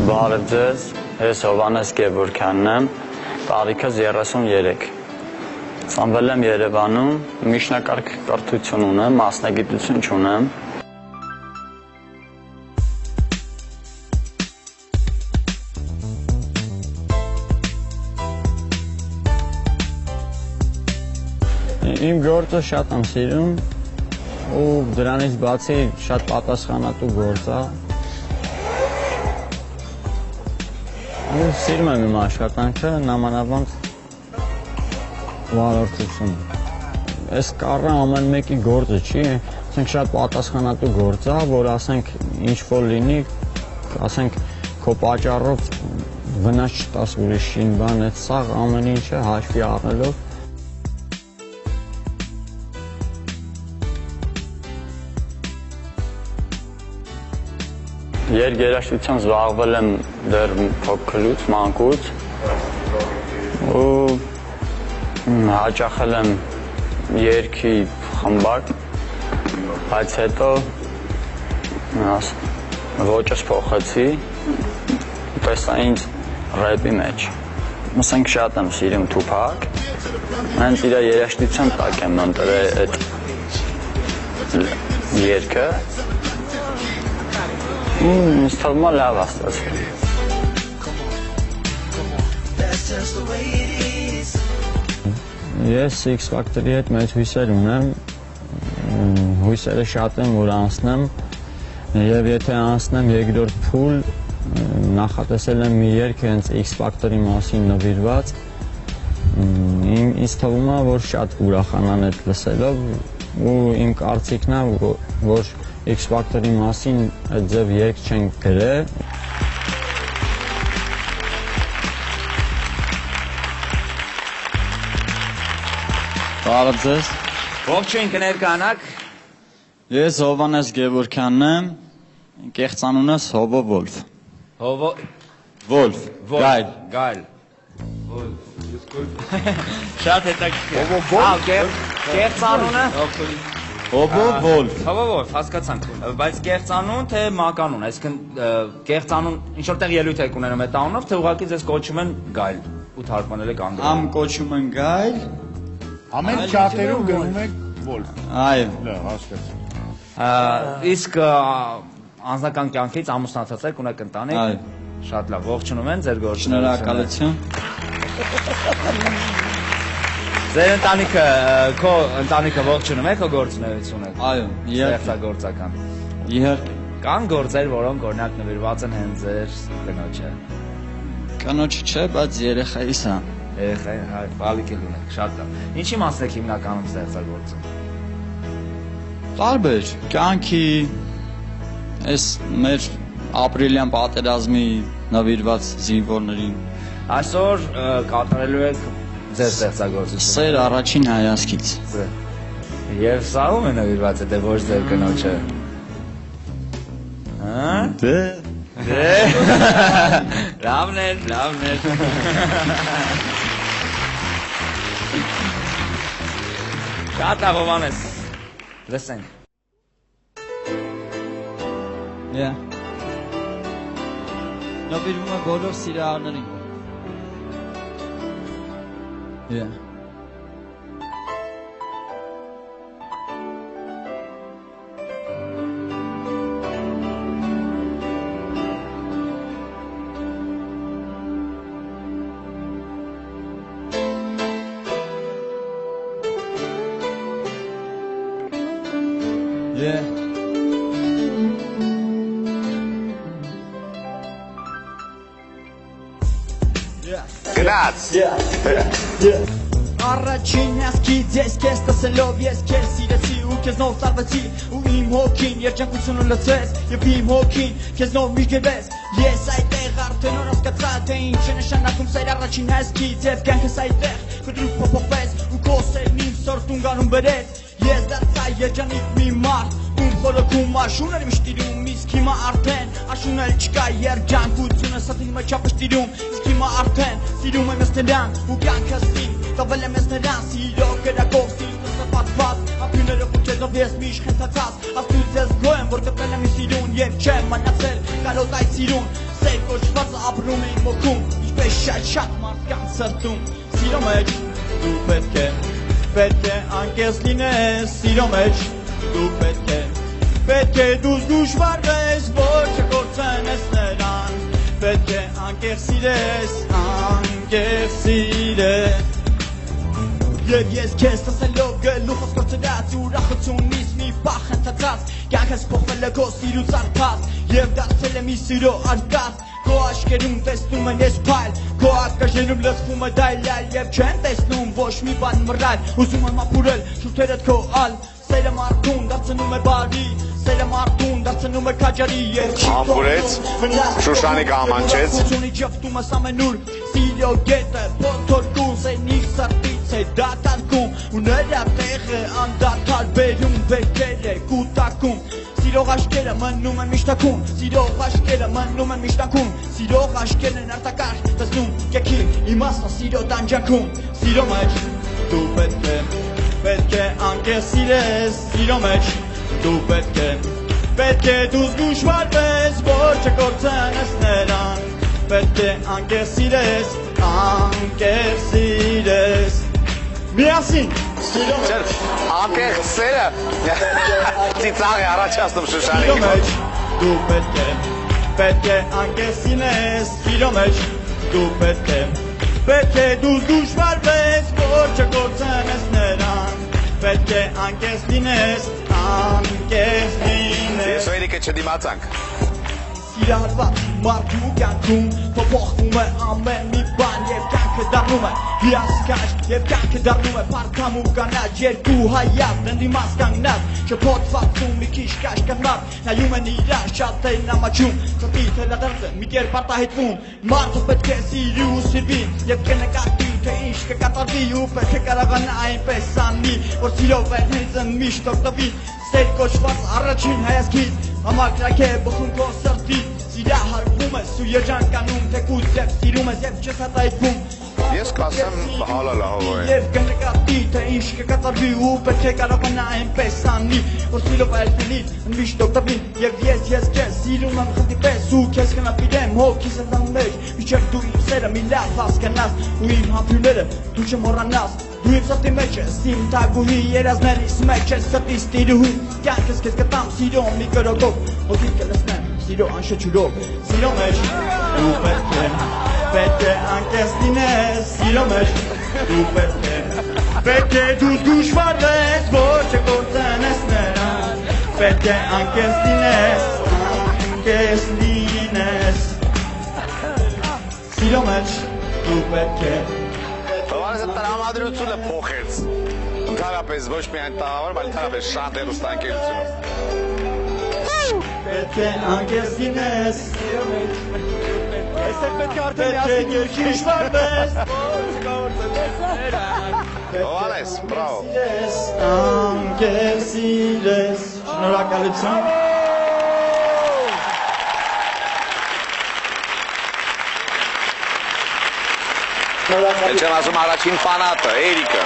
Բարև ձեզ, ես Հովհաննես Գևորգյանն եմ, տարիքս 33։ Ծնվել եմ Երևանում, միջնակարգ կրթություն ունեմ, մասնագիտություն չունեմ։ Իմ գործը շատ եմ սիրում ու դրանից բացի շատ պատասխանատու գործ է։ Սիրում եմ իմ աշխատանքը, նամանավանդ վարորդություն։ Այս կառը ամեն մեկի գործը չի, ասենք շատ պատասխանատու գործ է, որ ասենք ինչ-որ լինի, ասենք քո պատճառով վնաս չտաս ուրիշին, բան, այդ սաղ ամեն ինչը հաշվի առնելով։ Երգերաշտությամբ զբաղվել եմ դեռ փոքրուց, մանկուց ու հաճախել եմ երգի խմբակ, բայց հետո ոճս փոխեցի, տեսա ինձ ռեպի մեջ։ Ասենք շատ եմ սիրում Թուփակ, հենց իր երաժշտության տակ եմ ընտրել այդ երգը։ Ինձ թվում է լավ ստացվել։ Ես X Factor-ի հետ մեծ հույսեր ունեմ, հույսերը շատ եմ, որ անցնեմ, և եթե անցնեմ երկրորդ փուլ, նախատեսել եմ մի երգ հենց X Factor-ի մասին նվիրված, ինձ թվում է, որ շատ ուրախանան այդ լսելով ու իմ կարծիքն է, որ X Factor-ի մասին այդ ձև երգ չենք գրել։ Բարև ձեզ։ Ողջույն կներկանաք։ Ես Հովհաննես Գևորգյանն եմ, կեղծանունս Հովո Վոլֆ։ Հովո Վոլֆ, Գայլ։ Գայլ։ Շատ հետաքրքիր։ Հովո Վոլֆ։ Կեղծանունը։ Հովո Վոլֆ։ Հովո Վոլֆ, հասկացանք, բայց կեղծանուն թե մականուն, այսինքն կեղծանուն ինչ որտեղ ելույթ եք ունենում այդ անունով, թե ուղղակի ձեզ կոչում են Գայլ ու թարգմանել եք անգլերեն։ Ամ կոչում են Գայլ։ Ամեն չաթերում գնում եք Վոլֆ։ Այո։ Լավ, հասկացա։ Իսկ անձնական կյանքից ամուսնացած եք, ունեք ընտանիք։ Այո։ Շատ լավ, ողջունում են ձեր գործը։ Շնորհակալություն։ Ձեր ընտանիքը, քո ընտանիքը ողջունում է քո գործունեությունը։ Այո, ստեղծագործական։ Իհարկե։ Կան գործեր, որոնք օրինակ նվիրված են հենց ձեր կնոջը։ Կնոջը չէ, բայց երեխայիս է։ Երեխային, հայ, բալիկել ունեք, շատ լավ։ Ինչի մասն եք հիմնականում ստեղծագործում։ Տարբեր, կյանքի, այս մեր ապրիլյան պատերազմի նվիրված զինվորներին։ Այսօր կատարելու եք ձեր ստեղծագործությունը։ Սեր առաջին հայացքից։ Եվ սա ում է նվիրված է, դե ոչ ձեր կնոջը։ Դե։ Լավն էր, լավն էր։ Շատ լավ Հովհաննես։ Լսենք։ Նվիրվում է բոլոր սիրահարներին։ Grazie։ Առաջին ասկից ես քեզ տեսելով ես քեզ սիրեցի ու քեզնով տարվեցի ու իմ հոգին երջանկությունը լցեց եւ իմ հոգին քեզնով մի գերվեց ես այդտեղ արդեն օր հասկացա թե ինչ է նշանակում սեր առաջին ասկից եւ կյանքս այդտեղ կդրուկ փոփոխվեց ու քո սերն իմ սորտուն գանում բերեց ես դարձա երջանիկ մի մարդ Խորոքում աշուն էր մշտիրում, իսկ հիմա արդեն աշուն էլ չկա երջանկությունը սատին մեջ ապշտիրում, իսկ հիմա արդեն սիրում եմ ես նրան ու կյանքս իմ, տվել եմ ես նրան սիրո կերակով սիրտս պատված, ապյուները խուճեզով ես միշտ խենթացած, աստուց ես գոյ եմ, որ տվել եմ ի սիրուն և չեմ մնացել կարոտ այդ սիրուն, Սեր կոչված ապրում իմ մոքում Ինչպես շատ մարդկանց սրտում Սիրո մեջ դու պետք է անկեղծ լինես Սիրո մեջ դու պետք է դու զգուշ վարվես Որ չկործանես նրան Պետք է անկեղծ սիրես Եվ ես քեզ տեսելով գլուխս կորցրած Ուրախությունից մի պահ հնցած Կյանքս փոխվել է քո սիրուց արքած Եվ դարձել է մի սիրո արկած Քո աչքերում տեսնում եմ ես փայլ Քո ակաժերում լսվում է դայլալ Եվ չեն տեսնում ոչ մի բան մռայլ Ուզում եմ ապուրել շուրթերդ քո ալ Սերը մարդուն դարձնում է բարի Սերը մարդուն դարձնում է քաջարի Ապուրեց, Շուշանի կամանչեց Ուսունի ջղթում ես ամենուր Սիրո գետը փոթորկում Սենի սրտից է դատարկում Ու նրա տեղը անդադար բերում Բերքեր է կուտակում Սիրող աշկերը մնում են միշտակում Սիրող աշկերը մնում են միշտակում Սիրող աշկերն են արտակարգ տեսնում Կեքի իմաստը սիրո տանջանքում Սիրո մեջ դու պետք է անկեղծ սիրես Սիրո մեջ դու պետք է դու զգուշ վարվես Որ չկործանես նրան Պետք է անկեղծ սիրես Միասին Սիրո մեջ Անկեղծ սերը ծիծաղ է առաջացնում Շուշանի Սիրո մեջ դու պետք է անկեղծ սիրես Սիրո մեջ դու պետք է դու զգուշ վարվես Որ չկործանես նրան Պետք է անկեղծ լինես Ես Էրիկը չդիմացանք Սիրահարված մարդու կյանքում Փոփոխվում է ամեն մի բան Եվ կյանքը դառնում է հիասքանչ Եվ կյանքը դառնում է փառքամ ու կանաչ Երկու հայատ ընդդիմաց կանգնած Շփոթվածում մի քիչ կաշկանդած Նայում են իրար շատ են ամաչում Սրտի թելադարձը մի կերպ արտահայտվում Մարդը պետք է սիրի ու սիրվի Եվ կնկատի թե ինչ կկատարվի Ու պետք է կարողանա այնպես անի Որ սիրով վերնից միշտ օգտվի Սեր կոչված առաջին հայացքից Համակրակ է բխում քո սրտի Սիրահարվում ես ու երջանկանում Թեկուզ և սիրում ես և չես հատայվում Ես կասեմ հալալահով է Եվ կնկատի թե ինչ կկատարվի Ու պետք է կարողանա այնպես անի Որ սիրով այլնից միշտ օգտվի Եվ ես քեզ սիրում եմ խնդի պես Ու քեզ կնապիրեմ հոգիս ընտան մեջ Մինչև դու իմ սերը մի լավ հասկանաս Ու իմ համբույրները դու չմոռանաս Դու իմ սրտի մեջ ես իմ թագուհի Երազներիս մեջ ես սրտիս տիրուհի Կյանքս քեզ կտամ սիրո մի կրոկով Հոգի կլսնեմ սիրո անշչուրով Սիրո մեջ դու պետք է անկեղծ լինես Սիրո մեջ դու պետք է դու զգուշ վարվես Որ չկործանես նրան Պետք է անկեղծ լինես Սիրո մեջ դու պետք է Հովանեսը տրամադրությունը փոխեց Ընդհանրապես ոչ միայն տաղավար, բայց ընդհանրապես շատ հեռուստաընկերությունում Պետք է անկեղծ լինես Այստեղ պետք է արդեն երկիշ վարվես Հովանես, բրավո Անկեղծ սիրես Շնորհակալություն Էլ չեմ ասում առաջին ֆանատը, Էրիկը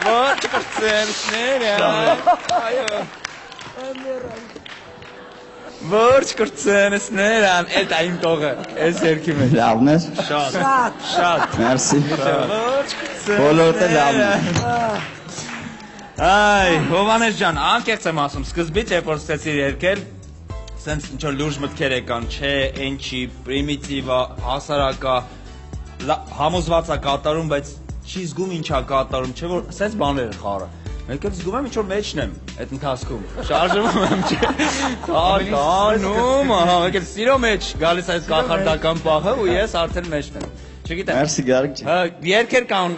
Ոչ կրծենսները Ոչ կրծենսները Էդ այն տողը Ես երկի մեջ Լավն էր։ Շատ Մերսի։ Ոչ Բոլորը լավն է։ Այ, Հովանես ջան, անկեղծ եմ ասում, սկզբից երբ որ սկսեցի երգել, սենց ինչ-որ լուրջ մտքեր եկան, չէ, այն չի, պրիմիտիվա, հասարակա, համոզված է կատարում, բայց չի զգում ինչա կատարում, չէ որ սենց բաներ է խառը։ Մեկ էլ զգում եմ ինչ-որ մեջն եմ այդ ընթացքում, շարժվում եմ, չէ, անում, մեկ էլ սիրո մեջ գալիս այս կախարդական պահը ու ես արդեն մեջն եմ։ Չգիտեմ։ Մերսի Գարիկ ջան։ Երկեր կան,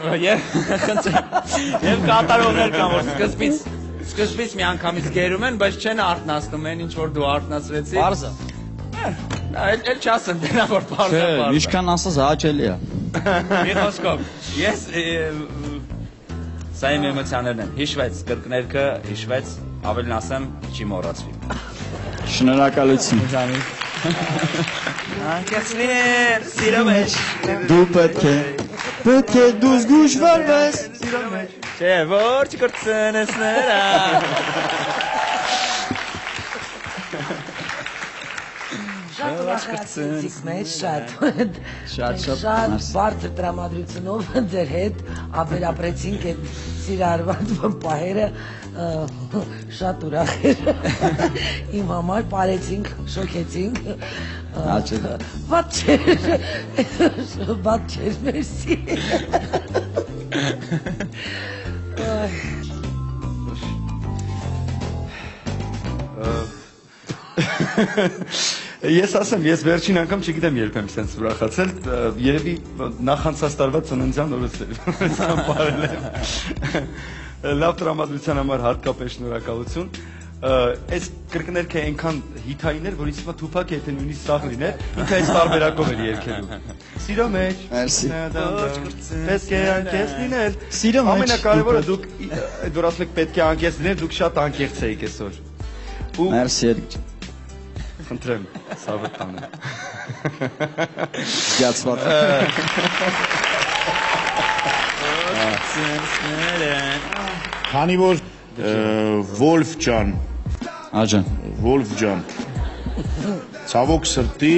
եւ կատարողներ կան, որ սկզբից մի անգամից գերում են, բայց չեն արթնացնում են, ինչ որ դու արթնացրեցի։ Պարզը։ Էլ չասեմ, դենա որ պարզը։ Չէ, ինչքան ասած հաճելի է։ Մի խոսքով, ես սա իմ էմոցիաներն են, հիշվեց, կրկներքը հիշվեց, ավելին ասեմ, չի մոռացվի։ Շնորհակալություն։ Անկեղծներ, սիրո մեջ Դու պետք է դու զգուշ վարվես Սիրո մեջ Չէ, որ չկրծենես նրա ուրախացրիք մեզ շատ բարձր տրամադրությունով ձեր հետ ապրեցինք այդ սիրարված պահերը շատ ուրախ էր իմ համար բարեցինք շոքեցինք Ված չէր մերսի Ես ասեմ, ես վերջին անգամ չգիտեմ երբ եմ սենց ուրախացել, երևի նախանցած տարվա ծննդյան օրս էր բարել եմ, լավ տրամադրության համար հատկապես շնորհակալություն, այս կրկներքը այնքան հիթային էր, որ ինձ հիմա Թուփակ եթե նույնիսկ սաղ լիներ, ինքը այս տարբերակով էր երգելու, սիրո մեջ, պետք է անկեղծ լինել, ամենակարևորը դուք, որ ասում եք պետք է անկեղծ լինել, դուք շատ անկեղծ էիք այսօր, Մերսի երգ Խնդրեմ, սավը տանը։ Զգացված։ Քանի որ Վոլֆ ջան, Աջան։ Վոլֆ ջան, ցավոք սրտի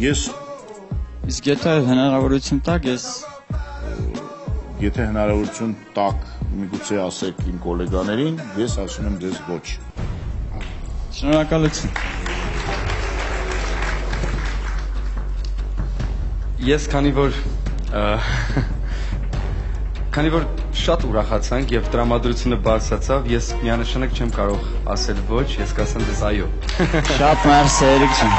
ես Իսկ եթե հնարավորություն տակ, եթե հնարավորություն տակ, միգուցե ասեք իմ գոլեգաներին, ես ասում եմ ձեզ ոչ։ Շնորհակալություն։ Ես քանի որ շատ ուրախացանք եւ տրամադրությունը բարձրացավ, ես միանշանակ չեմ կարող ասել ոչ, ես կասեմ դες այո։ Շատ մերսի երգ ջան։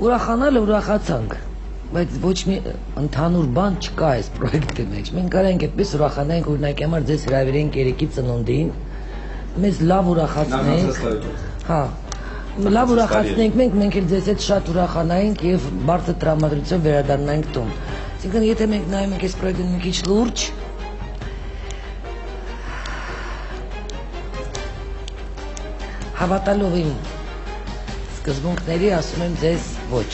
Ուրախանալը ուրախացանք, բայց ոչ մի ընդհանուր բան չկա այս պրոյեկտի մեջ։ Մենք կարենք այդպես ուրախանանք, օրինակ համար ձեզ հրավիրենք երեկի ծնունդին, մեզ լավ ուրախացնենք, հա, լավ ուրախացնենք մենք էլ ձեզ հետ շատ ուրախանայինք եւ բարձր տրամադրությամբ վերադառնանք տուն։ Այսինքն եթե մենք նայում ենք այս պրոյեկտին մի քիչ լուրջ, հավատալով իմ սկզբունքների ասում եմ ձեզ ոչ։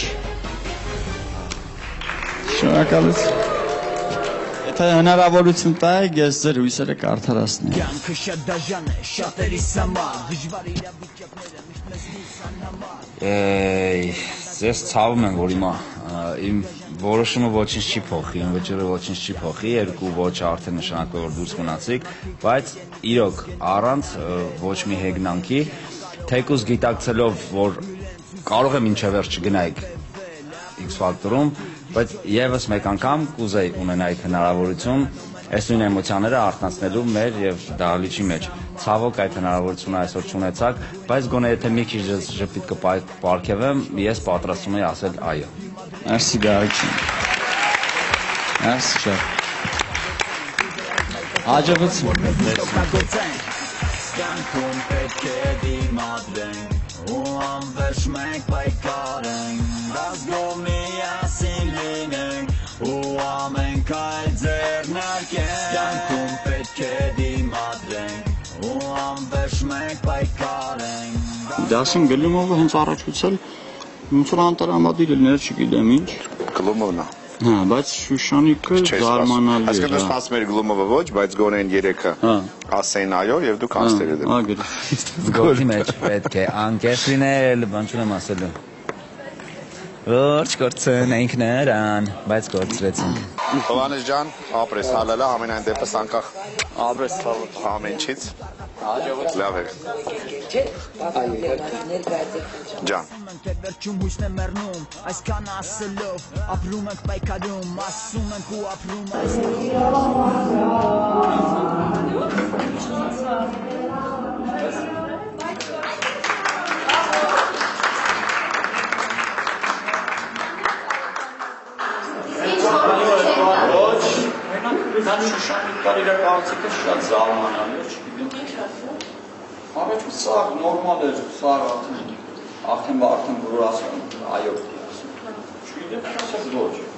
Շնորհակալություն։ Եթե հնարավորություն տայեք, ես ձեր հույսերը կարդարացնեմ։ Կյանքը շատ դաժան է, շատերիս համար, դժվար իրավիճակները միշտ մեզ հուսանհամար։ Ձեզ ցավում եմ, որ հիմա իմ որոշումը ոչինչ չի փոխի, իմ վճռը ոչինչ չի փոխի, երկու ոչ արդեն նշանակում որ դուրս մնացիք, բայց իրոք առանց ոչ մի հեգնանքի, թեկուզ գիտակցելով, որ կարող եմ ինչև վերջ չգնայիք X Factor-ում, բայց եւս մեկ անգամ կուզեի ունենայիք հնարավորություն այս նույն էմոցիաները արթնացնելու մեր եւ դահլիճի մեջ։ Ցավոք այդ հնարավորությունը այսօր չունեցաք, բայց գոնե եթե մի քիչ ժպիտ կպարգևեմ, ես պատրաստում եմ ասել այո։ Մերսի գարիչին։ Մերսի շատ։ Աջակցություն։ Կյանքում պետք է դիմադրենք, ու անվերջ մենք պայքարենք, ազգով միասին լինենք, ու ամենք այլ ձեռնարկենք, կյանքում պետք է դիմադրենք, ու անվերջ մենք պայքարենք։ Դասին Գլումովը հենց առաջուցել ոնց որ անտարամադիր լիներ, չգիտեմ ինչ։ Գլումովն է։ Հա, բայց Շուշանիկը զարմանալի է։ Այսինքն սպասում էր Գլումովը ոչ, բայց գոնեն երեքը ասեն այո եւ դուք անցել եք։ Հա, գրի։ Գոլի մեջ պետք է անկեղծ լինել, բան չունեմ ասելու։ Ոչ գործնենք նրան, բայց գործրեցինք։ Հովանես ջան, ապրես հալալա, ամենայն դեպս անկախ Ապրես ցավոք։ ամեն ինչից։ Աջակցություն։ Լավ է։ Չէ, ներկայացեք։ Ջան։ Մենք վերջում հույսն է մեռնում, այսքան ասելով, ապրում ենք պայքարում, ասում ենք ու ապրում난 Շուշանիկ կար իր կարծիքը շատ զարմանալի էր, չգիտեմ։ Առաջ սաղ նորմալ էր, սաղ արդեն որ ասում այո։ Չգիտեմ, ասած ոչ։